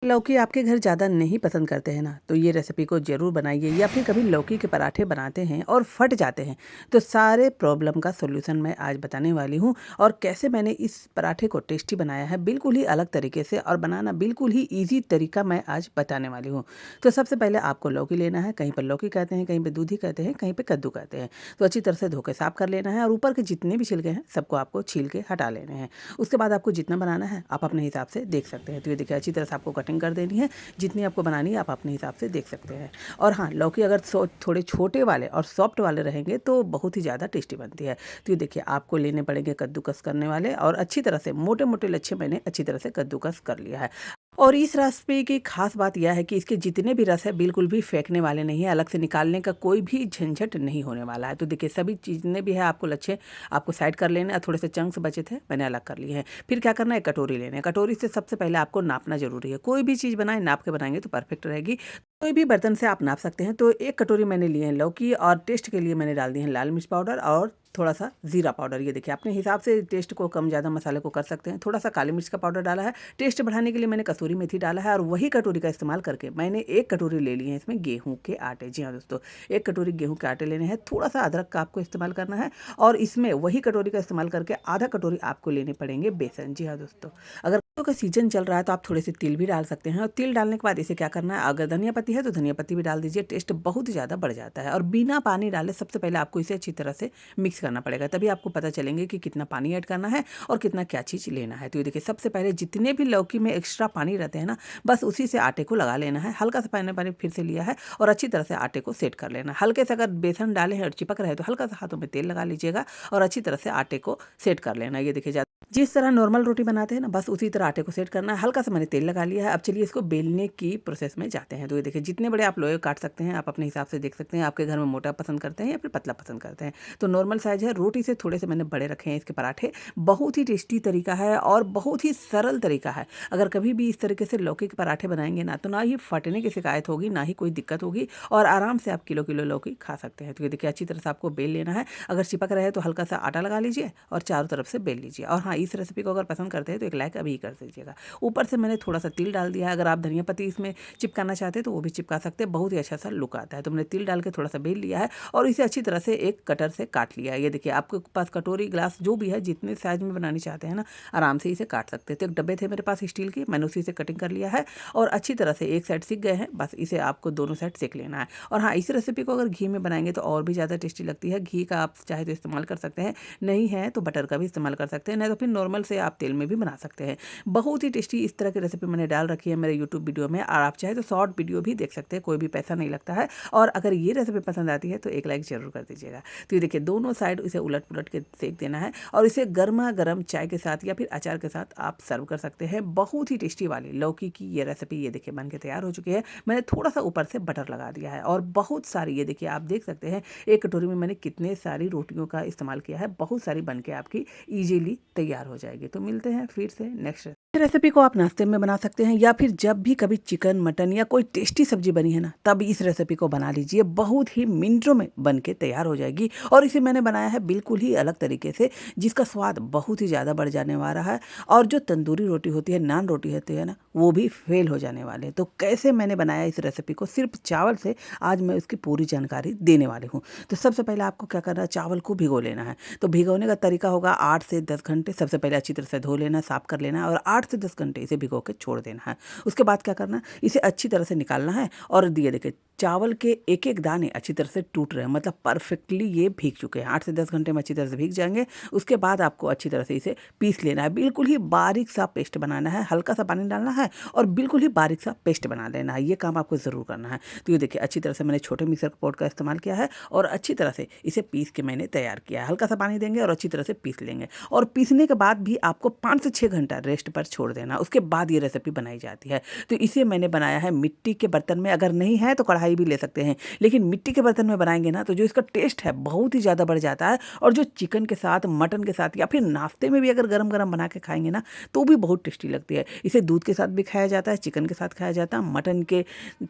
लौकी आपके घर ज़्यादा नहीं पसंद करते हैं ना, तो ये रेसिपी को ज़रूर बनाइए। या फिर कभी लौकी के पराठे बनाते हैं और फट जाते हैं, तो सारे प्रॉब्लम का सॉल्यूशन मैं आज बताने वाली हूँ। और कैसे मैंने इस पराठे को टेस्टी बनाया है बिल्कुल ही अलग तरीके से, और बनाना बिल्कुल ही ईज़ी तरीका मैं आज बताने वाली हूँ। तो सबसे पहले आपको लौकी लेना है। कहीं पर लौकी कहते हैं, कहीं पर दूधी कहते हैं, कहीं पर कद्दू कहते हैं। तो अच्छी तरह से धो के साफ़ कर लेना है, और ऊपर के जितने भी छिलके हैं सबको आपको छील के हटा लेने हैं। उसके बाद आपको जितना बनाना है आप अपने हिसाब से देख सकते हैं। तो ये देखिए, अच्छी तरह से आपको कटिंग कर देनी है। जितनी आपको बनानी है आप अपने हिसाब से देख सकते हैं। और हाँ, लौकी अगर थोड़े छोटे वाले और सॉफ्ट वाले रहेंगे तो बहुत ही ज़्यादा टेस्टी बनती है। तो ये देखिए, आपको लेने पड़ेंगे कद्दूकस करने वाले, और अच्छी तरह से मोटे मोटे लच्छे मैंने अच्छी तरह से कद्दूकस कर लिया है। और इस रेसिपी की खास बात यह है कि इसके जितने भी रस है बिल्कुल भी फेंकने वाले नहीं है, अलग से निकालने का कोई भी झंझट नहीं होने वाला है। तो देखिए, सभी जितने भी है आपको लच्छे आपको साइड कर लेने हैं। थोड़े से चंक्स बचे थे, मैंने अलग कर लिए हैं। फिर क्या करना है, कटोरी लेने हैं। कटोरी से सबसे पहले आपको नापना जरूरी है। कोई भी चीज़ बनाए नाप के बनाएंगे तो परफेक्ट रहेगी। कोई भी बर्तन से आप नाप सकते हैं। तो एक कटोरी मैंने लिए हैं लौकी, और टेस्ट के लिए मैंने डाल दी है लाल मिर्च पाउडर और थोड़ा सा जीरा पाउडर। ये देखिए, अपने हिसाब से टेस्ट को कम ज़्यादा मसाले को कर सकते हैं। थोड़ा सा काली मिर्च का पाउडर डाला है। टेस्ट बढ़ाने के लिए मैंने कसूरी मेथी डाला है। और वही कटोरी का इस्तेमाल करके मैंने एक कटोरी ले ली है इसमें गेहूं के आटे। जी हाँ दोस्तों, एक कटोरी गेहूं के आटे लेने हैं। थोड़ा सा अदरक का आपको इस्तेमाल करना है, और इसमें वही कटोरी का इस्तेमाल करके आधा कटोरी आपको लेने पड़ेंगे बेसन। जी हाँ दोस्तों, अगर सरसों का सीजन चल रहा है तो आप थोड़े से तिल भी डाल सकते हैं। और तिल डालने के बाद इसे क्या करना है, अगर धनिया पत्ती है तो धनिया पत्ती भी डाल दीजिए। टेस्ट बहुत ज़्यादा बढ़ जाता है। और बिना पानी डाले सबसे पहले आपको इसे अच्छी तरह से मिक्स करना पड़ेगा, तभी आपको पता चलेंगे कि कितना पानी ऐड करना है और कितना क्या चीज़ लेना है। तो ये देखिए, सबसे पहले जितने भी लौकी में एक्स्ट्रा पानी रहते हैं ना, बस उसी से आटे को लगा लेना है। हल्का सा पानी पानी फिर से लिया है, और अच्छी तरह से आटे को सेट कर लेना है। हल्के से अगर बेसन डाले हैं और चिपक रहे तो हल्का सा हाथों में तेल लगा लीजिएगा, और अच्छी तरह से आटे को सेट कर लेना है। ये देखिए, जिस तरह नॉर्मल रोटी बनाते हैं ना, बस उसी तरह आटे को सेट करना है। हल्का सा मैंने तेल लगा लिया है। अब चलिए इसको बेलने की प्रोसेस में जाते हैं। तो ये देखिए, जितने बड़े आप लोहे काट सकते हैं आप अपने हिसाब से देख सकते हैं। आपके घर में मोटा पसंद करते हैं या फिर पतला पसंद करते हैं, तो नॉर्मल साइज है। रोटी से थोड़े से मैंने बड़े रखे हैं इसके पराठे। बहुत ही टेस्टी तरीका है और बहुत ही सरल तरीका है। अगर कभी भी इस तरीके से लौकी के पराठे बनाएंगे ना, तो ना ही फटने की शिकायत होगी, ना ही कोई दिक्कत होगी, और आराम से आप किलो किलो लौकी खा सकते हैं। तो ये देखिए, अच्छी तरह से आपको बेल लेना है। अगर चिपक रहे तो हल्का सा आटा लगा लीजिए और चारों तरफ से बेल लीजिए। और हाँ, इस रेसिपी को अगर पसंद करते हैं तो एक लाइक अभी कर दीजिएगा। ऊपर से मैंने थोड़ा सा तिल डाल दिया है। अगर आप धनिया पत्ती इसमें चिपकाना चाहते हैं तो वो भी चिपका सकते हैं, बहुत ही अच्छा सा लुक आता है। तो मैंने तिल डाल के थोड़ा सा बेल लिया है, और इसे अच्छी तरह से एक कटर से काट लिया है। ये देखिए, आपके पास कटोरी ग्लास जो भी है, जितने साइज में बनानी चाहते हैं ना, आराम से इसे काट सकते हैं। तो एक डब्बे थे मेरे पास स्टील के, मैंने उसी से कटिंग कर लिया है, और अच्छी तरह से एक साइड सीख गए हैं, बस इसे आपको दोनों साइड सेक लेना है। और हाँ, इस रेसिपी को अगर घी में बनाएंगे तो और भी ज़्यादा टेस्टी लगती है। घी का आप चाहे तो इस्तेमाल कर सकते हैं, नहीं है तो बटर का भी इस्तेमाल कर सकते हैं, नहीं तो फिर नॉर्मल से आप तेल में भी बना सकते हैं। बहुत ही टेस्टी इस तरह की रेसिपी मैंने डाल रखी है मेरे यूट्यूब वीडियो में, और आप चाहे तो शॉर्ट वीडियो भी देख सकते हैं, कोई भी पैसा नहीं लगता है। और अगर ये रेसिपी पसंद आती है तो एक लाइक जरूर कर दीजिएगा। तो ये देखिए, दोनों साइड इसे उलट पुलट के सेक देना है, और इसे गर्मा गर्म चाय के साथ या फिर अचार के साथ आप सर्व कर सकते हैं। बहुत ही टेस्टी वाली लौकी की ये रेसिपी ये देखिए बन के तैयार हो चुकी है। मैंने थोड़ा सा ऊपर से बटर लगा दिया है, और बहुत सारी, ये देखिए आप देख सकते हैं एक कटोरी में मैंने कितने सारी रोटियों का इस्तेमाल किया है। बहुत सारी बन के आपकी ईजिली तैयार हो जाएगी। तो मिलते हैं फिर से नेक्स्ट रेसिपी को। आप नाश्ते में बना सकते हैं, या फिर जब भी कभी चिकन मटन या कोई टेस्टी सब्जी बनी है ना, तब इस रेसिपी को बना लीजिए। बहुत ही मिनटों में बन के तैयार हो जाएगी। और इसे मैंने बनाया है बिल्कुल ही अलग तरीके से, जिसका स्वाद बहुत ही ज़्यादा बढ़ जाने वाला है। और जो तंदूरी रोटी होती है, नान रोटी होती है ना, वो भी फेल हो जाने वाले हैं। तो कैसे मैंने बनाया इस रेसिपी को सिर्फ चावल से, आज मैं उसकी पूरी जानकारी देने वाली हूँ। तो सबसे पहले आपको क्या करना है, चावल को भिगो लेना है। तो भिगोने का तरीका होगा 8 से 10 घंटे। सबसे पहले अच्छी तरह से धो लेना, साफ कर लेना है, और 8 से 10 घंटे इसे भिगो के छोड़ देना है। उसके बाद क्या करना है, इसे अच्छी तरह से निकालना है। और दिए देखिए, चावल के एक एक दाने अच्छी तरह से टूट रहे हैं, मतलब परफेक्टली ये भीग चुके हैं। 8 से 10 घंटे में अच्छी तरह से भीग जाएंगे। उसके बाद आपको अच्छी तरह से इसे पीस लेना है। बिल्कुल ही बारीक सा पेस्ट बनाना है, हल्का सा पानी डालना है, और बिल्कुल ही बारीक सा पेस्ट बना लेना है। ये काम आपको ज़रूर करना है। तो ये देखिए, अच्छी तरह से मैंने छोटे मिक्सर पोट का इस्तेमाल किया है, और अच्छी तरह से इसे पीस के मैंने तैयार किया है। हल्का सा पानी देंगे और अच्छी तरह से पीस लेंगे। और पीसने के बाद भी आपको 5 से 6 घंटा रेस्ट पर छोड़ देना, उसके बाद ये रेसिपी बनाई जाती है। तो इसे मैंने बनाया है मिट्टी के बर्तन में। अगर नहीं है तो कढ़ाई बढ़ाई भी ले सकते हैं, लेकिन मिट्टी के बर्तन में बनाएंगे ना तो जो इसका टेस्ट है बहुत ही ज़्यादा बढ़ जाता है। और जो चिकन के साथ, मटन के साथ या फिर नाश्ते में भी अगर गरम गरम बना के खाएंगे ना तो भी बहुत टेस्टी लगती है। इसे दूध के साथ भी खाया जाता है, चिकन के साथ खाया जाता है, मटन के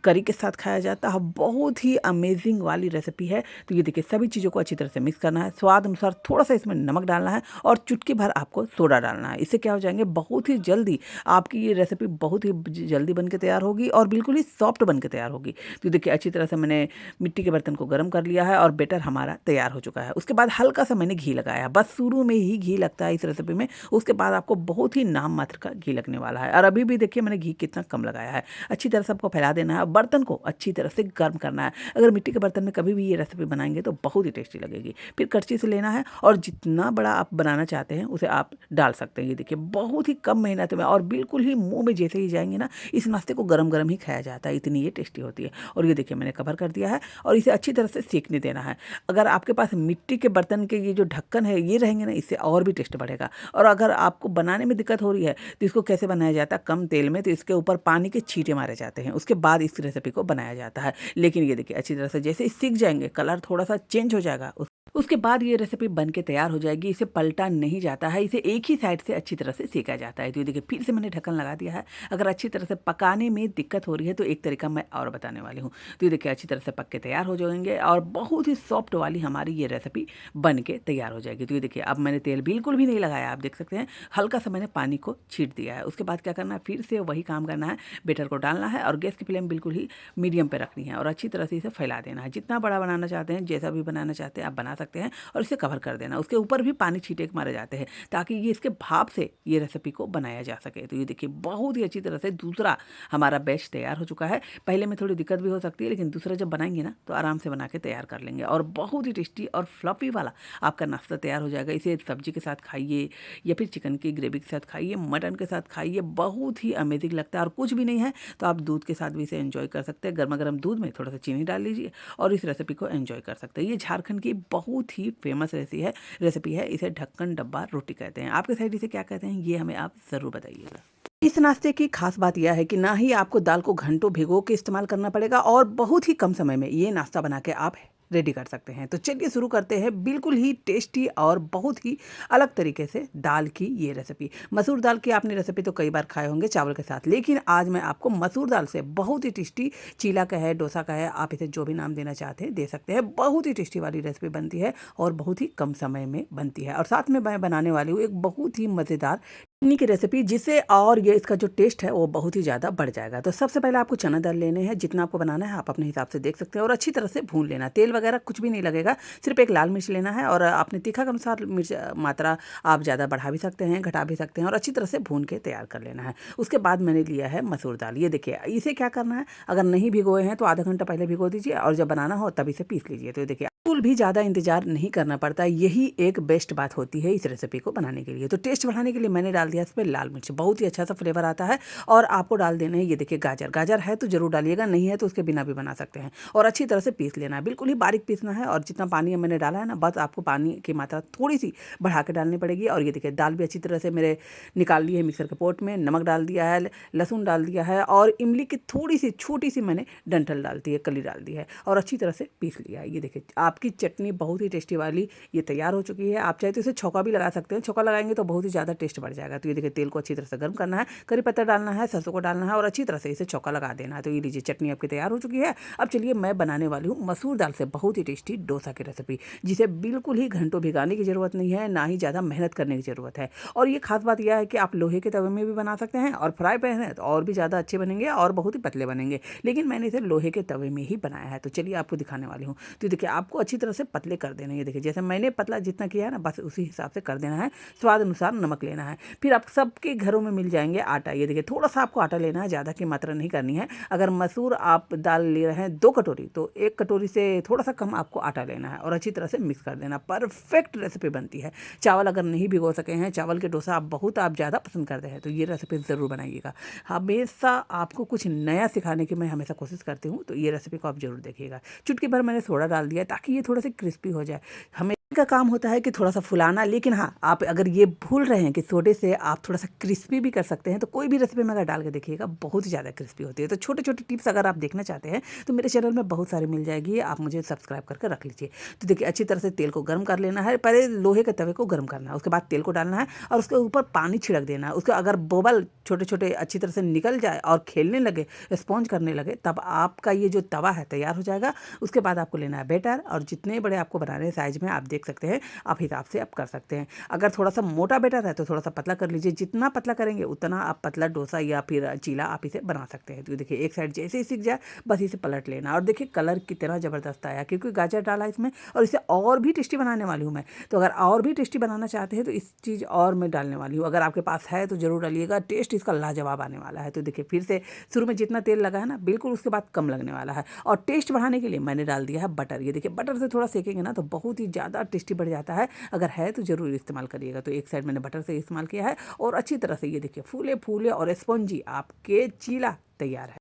करी के साथ खाया जाता है। बहुत ही अमेजिंग वाली रेसिपी है। तो ये देखिए, सभी चीज़ों को अच्छी तरह से मिक्स करना है, स्वाद अनुसार थोड़ा सा इसमें नमक डालना है और चुटकी भर आपको सोडा डालना है। इससे क्या हो जाएंगे, बहुत ही जल्दी आपकी ये रेसिपी बहुत ही जल्दी बन के तैयार होगी और बिल्कुल ही सॉफ्ट बन के तैयार होगी। तो देखिए, अच्छी तरह से मैंने मिट्टी के बर्तन को गर्म कर लिया है और बेटर हमारा तैयार हो चुका है। उसके बाद हल्का सा मैंने घी लगाया, बस शुरू में ही घी लगता है इस रेसिपी में। उसके बाद आपको बहुत ही नाम मात्र का घी लगने वाला है। और अभी भी देखिए मैंने घी कितना कम लगाया है। अच्छी तरह से आपको फैला देना है और बर्तन को अच्छी तरह से गर्म करना है। अगर मिट्टी के बर्तन में कभी भी ये रेसिपी बनाएंगे तो बहुत ही टेस्टी लगेगी। फिर कड़छी से लेना है और जितना बड़ा आप बनाना चाहते हैं उसे आप डाल सकते हैं। ये देखिए, बहुत ही कम मेहनत में और बिल्कुल ही मुंह में जैसे ही जाएंगे ना, इस नाश्ते को गरम गरम ही खाया जाता है, इतनी ये टेस्टी होती है। और ये देखिए, मैंने कवर कर दिया है और इसे अच्छी तरह से सेकने देना है। अगर आपके पास मिट्टी के बर्तन के ये जो ढक्कन है ये रहेंगे ना, इससे और भी टेस्ट बढ़ेगा। और अगर आपको बनाने में दिक्कत हो रही है तो इसको कैसे बनाया जाता है, कम तेल में, तो इसके ऊपर पानी के छींटे मारे जाते हैं, उसके बाद इस रेसिपी को बनाया जाता है। लेकिन ये देखिए, अच्छी तरह से जैसे ही सीख जाएंगे, कलर थोड़ा सा चेंज हो जाएगा, उसके बाद ये रेसिपी बन के तैयार हो जाएगी। इसे पलटा नहीं जाता है, इसे एक ही साइड से अच्छी तरह से सेका जाता है। तो ये देखिए, फिर से मैंने ढक्कन लगा दिया है। अगर अच्छी तरह से पकाने में दिक्कत हो रही है तो एक तरीका मैं और बताने वाली हूँ। तो ये देखिए, अच्छी तरह से पक के तैयार हो जाएंगे और बहुत ही सॉफ्ट वाली हमारी ये रेसिपी बन के तैयार हो जाएगी। तो ये देखिए, अब मैंने तेल बिल्कुल भी नहीं लगाया, आप देख सकते हैं, हल्का सा मैंने पानी को छीट दिया है। उसके बाद क्या करना है, फिर से वही काम करना है, बेटर को डालना है और गैस की फ्लेम बिल्कुल ही मीडियम पे रखनी है और अच्छी तरह से इसे फैला देना है। जितना बड़ा बनाना चाहते हैं, जैसा भी बनाना चाहते हैं आप बना सकते हैं और इसे कवर कर देना। उसके ऊपर भी पानी छींटे मारे जाते हैं ताकि ये इसके भाप से ये रेसिपी को बनाया जा सके। तो ये देखिए, बहुत ही अच्छी तरह से दूसरा हमारा बैच तैयार हो चुका है। पहले में थोड़ी दिक्कत भी हो सकती है, लेकिन दूसरा जब बनाएंगे ना तो आराम से बना के तैयार कर लेंगे और बहुत ही टेस्टी और फ्लफी वाला आपका नाश्ता तैयार हो जाएगा। इसे सब्जी के साथ खाइए या फिर चिकन की ग्रेवी के साथ खाइए, मटन के साथ खाइए, बहुत ही अमेजिंग लगता है। और कुछ भी नहीं है तो आप दूध के साथ भी इसे एंजॉय कर सकते हैं। गर्मा गर्म दूध में थोड़ा सा चीनी डाल लीजिए और इस रेसिपी को एंजॉय कर सकते हैं। ये झारखंड की बहुत ही फेमस रेसिपी है। इसे ढक्कन डब्बा रोटी कहते हैं। आपके साइड इसे क्या कहते हैं, ये हमें आप ज़रूर बताइएगा। इस नाश्ते की खास बात यह है कि ना ही आपको दाल को घंटों भिगो के इस्तेमाल करना पड़ेगा और बहुत ही कम समय में ये नाश्ता बना के आप रेडी कर सकते हैं। तो चलिए शुरू करते हैं बिल्कुल ही टेस्टी और बहुत ही अलग तरीके से दाल की ये रेसिपी। मसूर दाल की आपने रेसिपी तो कई बार खाए होंगे चावल के साथ, लेकिन आज मैं आपको मसूर दाल से बहुत ही टेस्टी, चीला का है, डोसा का है, आप इसे जो भी नाम देना चाहते हैं दे सकते हैं, बहुत ही टेस्टी वाली रेसिपी बनती है और बहुत ही कम समय में बनती है। और साथ में मैं बनाने वाली हूँ एक बहुत ही मज़ेदार चटनी की रेसिपी, जिससे और ये इसका जो टेस्ट है वो बहुत ही ज़्यादा बढ़ जाएगा। तो सबसे पहले आपको चना दाल लेने हैं, जितना आपको बनाना है आप अपने हिसाब से देख सकते हैं और अच्छी तरह से भून लेना। तेल वगैरह कुछ भी नहीं लगेगा, सिर्फ एक लाल मिर्च लेना है और अपने तीखा के अनुसार मिर्च मात्रा आप ज़्यादा बढ़ा भी सकते हैं, घटा भी सकते हैं और अच्छी तरह से भून के तैयार कर लेना है। उसके बाद मैंने लिया है मसूर दाल। ये देखिए, इसे क्या करना है, अगर नहीं भिगोए हैं तो आधा घंटा पहले भिगो दीजिए और जब बनाना हो तब इसे पीस लीजिए। तो देखिए, बिल्कुल भी ज़्यादा इंतजार नहीं करना पड़ता, यही एक बेस्ट बात होती है इस रेसिपी को बनाने के लिए। तो टेस्ट बढ़ाने के लिए मैंने डाल दिया इस पर लाल मिर्च, बहुत ही अच्छा सा फ्लेवर आता है। और आपको डाल देना है, ये देखिए, गाजर, गाजर है तो जरूर डालिएगा, नहीं है तो उसके बिना भी बना सकते हैं। और अच्छी तरह से पीस लेना है, बिल्कुल ही बारीक पीसना है। और जितना पानी मैंने डाला है ना, बस आपको पानी की मात्रा थोड़ी सी बढ़ा के डालनी पड़ेगी। और ये देखिए, दाल भी अच्छी तरह से मेरे निकाल ली है मिक्सर के पोट में, नमक डाल दिया है, लहसुन डाल दिया है और इमली की थोड़ी सी छोटी सी मैंने डंठल डाल दी है, कली डाल दी है और अच्छी तरह से पीस लिया है। ये देखिए, आपकी चटनी बहुत ही टेस्टी वाली ये तैयार हो चुकी है। आप चाहे तो इसे छौंका भी लगा सकते हैं, छौंका लगाएंगे तो बहुत ही ज़्यादा टेस्ट बढ़ जाएगा। तो ये देखिए, तेल को अच्छी तरह से गर्म करना है, करी पत्ता डालना है, सरसों को डालना है और अच्छी तरह से इसे छौंका लगा देना है। तो ये लीजिए, चटनी आपकी तैयार हो चुकी है। अब चलिए मैं बनाने वाली हूँ मसूर दाल से बहुत ही टेस्टी डोसा की रेसिपी, जिसे बिल्कुल ही घंटों भिगाने की ज़रूरत नहीं है, ना ही ज़्यादा मेहनत करने की ज़रूरत है। और ये खास बात यह है कि आप लोहे के तवे में भी बना सकते हैं और फ्राई पैन है तो और भी ज़्यादा अच्छे बनेंगे और बहुत ही पतले बनेंगे, लेकिन मैंने इसे लोहे के तवे में ही बनाया है। तो चलिए आपको दिखाने वाली हूँ। तो देखिए, आपको अच्छी तरह से पतले कर देना है। ये देखिए, जैसे मैंने पतला जितना किया है ना, बस उसी हिसाब से कर देना है। स्वाद अनुसार नमक लेना है। फिर आप सबके घरों में मिल जाएंगे आटा। ये देखिए, थोड़ा सा आपको आटा लेना है, ज़्यादा की मात्रा नहीं करनी है। अगर मसूर आप दाल ले रहे हैं 2 कटोरी, तो 1 कटोरी से थोड़ा सा कम आपको आटा लेना है और अच्छी तरह से मिक्स कर देना। परफेक्ट रेसिपी बनती है। चावल अगर नहीं भिगो सके हैं, चावल के डोसा आप ज़्यादा पसंद करते हैं, तो ये रेसिपी ज़रूर बनाइएगा। हमेशा आपको कुछ नया सिखाने की मैं हमेशा कोशिश करती हूँ, तो ये रेसिपी को आप जरूर देखिएगा। चुटकी भर मैंने सोडा डाल दिया ताकि ये थोड़ा सा क्रिस्पी हो जाए। हमें का काम होता है कि थोड़ा सा फुलाना, लेकिन हाँ, आप अगर ये भूल रहे हैं कि सोडे से आप थोड़ा सा क्रिस्पी भी कर सकते हैं, तो कोई भी रेसिपी में अगर डाल के देखिएगा बहुत ही ज़्यादा क्रिस्पी होती है। तो छोटे छोटे टिप्स अगर आप देखना चाहते हैं तो मेरे चैनल में बहुत सारी मिल जाएगी, आप मुझे सब्सक्राइब करके रख लीजिए। तो देखिए, अच्छी तरह से तेल को गर्म कर लेना है, पहले लोहे के तवे को गर्म करना है, उसके बाद तेल को डालना है और उसके ऊपर पानी छिड़क देना है। उसके अगर बोबल छोटे छोटे अच्छी तरह से निकल जाए और खेलने लगे, स्पॉन्ज करने लगे, तब आपका ये जो तवा है तैयार हो जाएगा। उसके बाद आपको लेना है बैटर, और जितने बड़े आपको बनाने हैं साइज में आप देख सकते हैं, आप हिसाब से आप कर सकते हैं। अगर थोड़ा सा मोटा बैटर है तो थोड़ा सा पतला कर लीजिए, जितना पतला करेंगे उतना आप पतला डोसा या फिर चीला आप इसे बना सकते हैं। तो देखिए, एक साइड जैसे ही सीख जाए बस इसे पलट लेना, और देखिए कलर कितना ज़बरदस्त आया, क्योंकि गाजर डाला इसमें, और इसे और भी टेस्टी बनाने वाली हूँ मैं। तो अगर और भी टेस्टी बनाना चाहते हैं तो इस चीज़ और मैं डालने वाली हूँ, अगर आपके पास है तो ज़रूर डालिएगा, टेस्ट इसका लाजवाब आने वाला है। तो देखिए, फिर से शुरू में जितना तेल लगा है ना, बिल्कुल उसके बाद कम लगने वाला है, और टेस्ट बढ़ाने के लिए मैंने डाल दिया है बटर। ये देखिए, बटर से थोड़ा सेकेंगे ना तो बहुत ही ज़्यादा टेस्टी बढ़ जाता है, अगर है तो ज़रूर इस्तेमाल करिएगा। तो एक साइड मैंने बटर से इस्तेमाल किया है, और अच्छी तरह से ये देखिए फूले फूले और स्पॉन्जी आपके चीला तैयार है।